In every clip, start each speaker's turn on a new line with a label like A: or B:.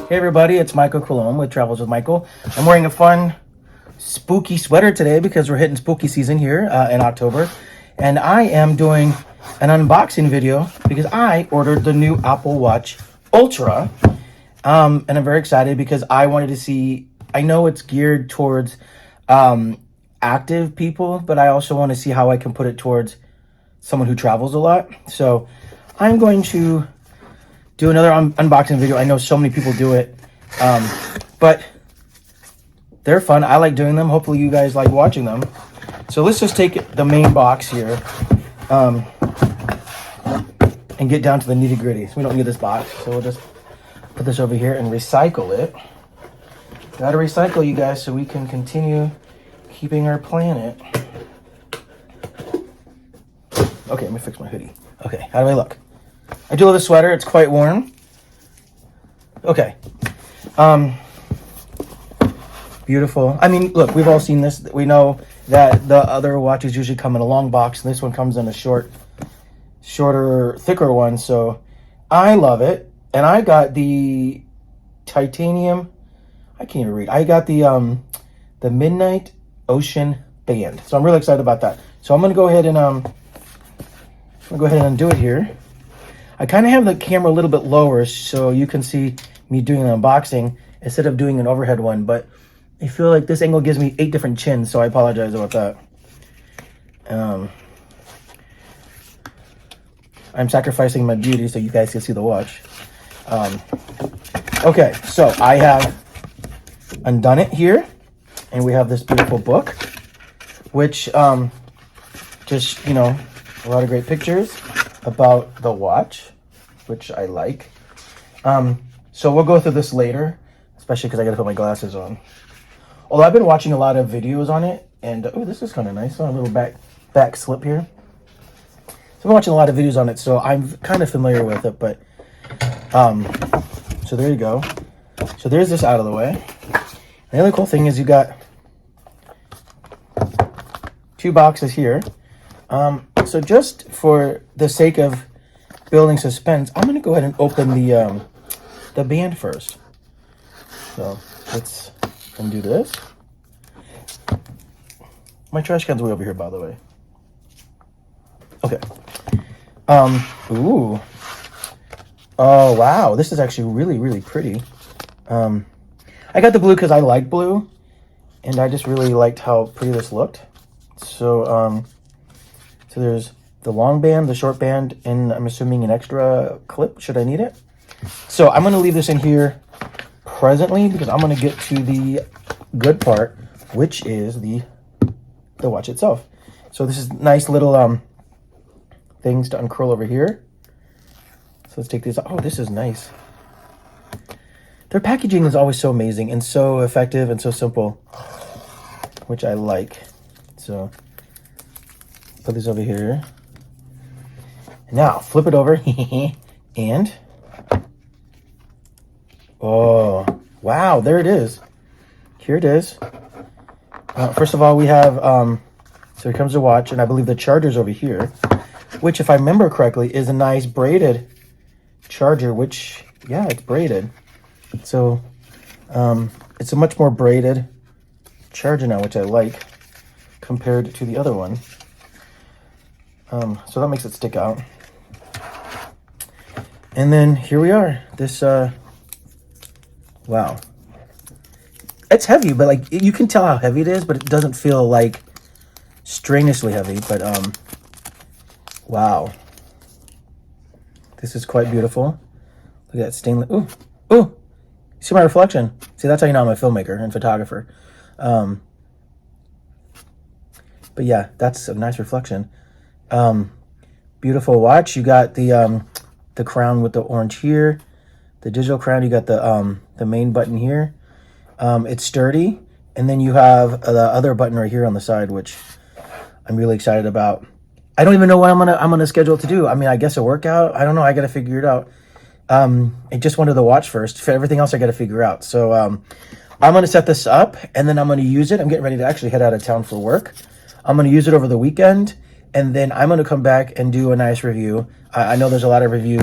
A: Hey everybody, it's Michael Colomb with Travels with Michael. I'm wearing a fun spooky sweater today because we're hitting spooky season here in October. And I am doing an unboxing video because I ordered the new Apple Watch Ultra. And I'm very excited because I wanted to see, I know it's geared towards active people, but I also want to see how I can put it towards someone who travels a lot. So I'm going to do another unboxing video. I know so many people do it, but they're fun. I like doing them. Hopefully you guys like watching them. So let's just take the main box here and get down to the nitty gritty. So we don't need this box, so we'll just put this over here and recycle it. Gotta recycle, you guys, so we can continue keeping our planet. Okay, let me fix my hoodie. Okay, how do I look? I do love the sweater. It's quite warm. Okay. Beautiful. I mean, look, we've all seen this. We know that the other watches usually come in a long box, and this one comes in a shorter, thicker one. So I love it. And I got the titanium. I can't even read. I got the Midnight Ocean Band. So I'm really excited about that. So I'm gonna go ahead and undo it here. I kind of have the camera a little bit lower so you can see me doing an unboxing instead of doing an overhead one, but I feel like this angle gives me 8 different chins, so I apologize about that. I'm sacrificing my beauty so you guys can see the watch. Okay, so I have undone it here, and we have this beautiful book, which just, you know, a lot of great pictures about the watch, which I like. So we'll go through this later, especially because I gotta put my glasses on. Although I've been watching a lot of videos on it, and oh, this is kind of nice. A little back slip here. So I've been watching a lot of videos on it, so I'm kind of familiar with it. But so there you go. So there's this out of the way. And the other cool thing is you got 2 boxes here. So just for the sake of building suspense, I'm gonna go ahead and open the band first. So let's undo this. My trash can's way over here, by the way. Okay. Ooh. Oh wow, this is actually really, really pretty. I got the blue because I like blue, and I just really liked how pretty this looked. So so there's the long band, the short band, and I'm assuming an extra clip should I need it. So I'm going to leave this in here presently because I'm going to get to the good part, which is the watch itself. So this is nice little things to uncurl over here. So let's take these. Oh, this is nice. Their packaging is always so amazing and so effective and so simple, which I like. So put this over here. Now flip it over and oh wow, there it is. Here it is. First of all, we have so here comes the watch, and I believe the charger's over here, which if I remember correctly is a nice braided charger, which yeah, it's braided. So it's a much more braided charger now, which I like compared to the other one. So that makes it stick out. And then here we are. This, wow. It's heavy, but like you can tell how heavy it is, but it doesn't feel like strenuously heavy. But wow. This is quite beautiful. Look at that stainless. Ooh, ooh. See my reflection? See, that's how you know I'm a filmmaker and photographer. But yeah, that's a nice reflection. Beautiful watch. You got the crown with the orange here, the digital crown. You got the main button here. It's sturdy, and then you have the other button right here on the side, which I'm really excited about. I don't even know what I'm gonna schedule to do. I mean, I guess a workout. I don't know. I gotta figure it out. I just wanted the watch first. For everything else, I gotta figure out. So I'm gonna set this up, and then I'm gonna use it. I'm getting ready to actually head out of town for work. I'm gonna use it over the weekend, and then I'm gonna come back and do a nice review. I know there's a lot of review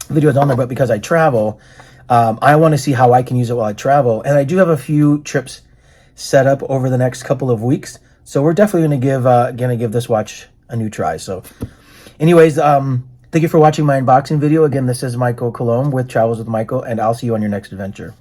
A: videos on there, but because I travel, I want to see how I can use it while I travel. And I do have a few trips set up over the next couple of weeks. So we're definitely gonna give this watch a new try. So anyways, thank you for watching my unboxing video. Again, this is Michael Colomb with Travels with Michael, and I'll see you on your next adventure.